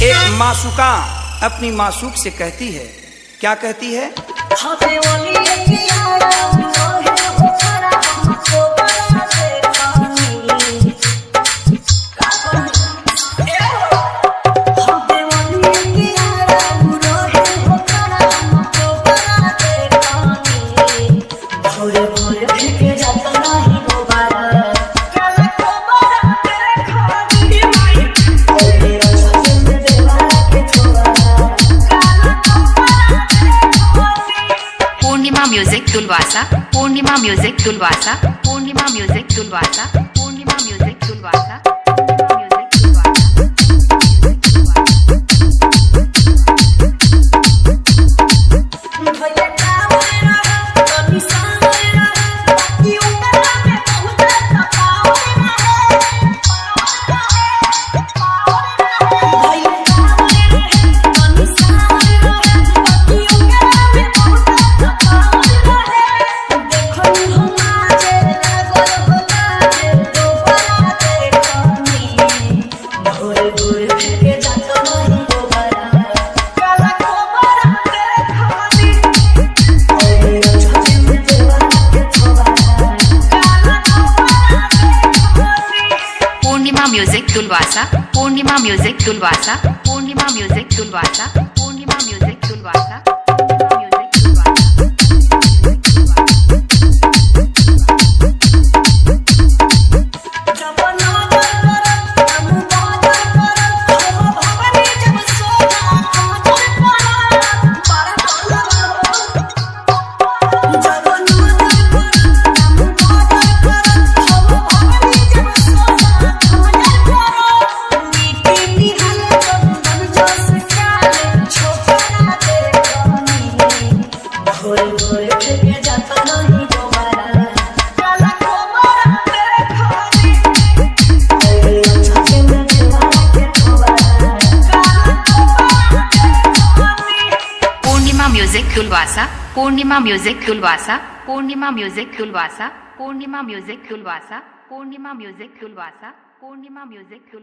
एक मासूका अपनी मासूक से कहती है, क्या कहती है? म्यूजिक तुलवासा, पूर्णिमा म्यूजिक तुलवासा, पूर्णिमा म्यूजिक तुलवासा, पूर्णिमा म्यूजिक तुलवासा, म्यूजिक तुलवासा, पूर्णिमा म्यूजिक तुलवासा, पूर्णिमा म्यूजिक तुलवासा, पूर्णिमा म्यूजिक तुलवासा, म्यूजिक तुलवासा, पूर्णिमा म्यूजिक तुलवासा, पूर्णिमा म्यूजिक तुलवासा, पूर्णिमा म्यूजिक तुलवासा, पूर्णिमा म्यूजिक तुलवासा, पूर्णिमा म्यूजिक तुलवासा।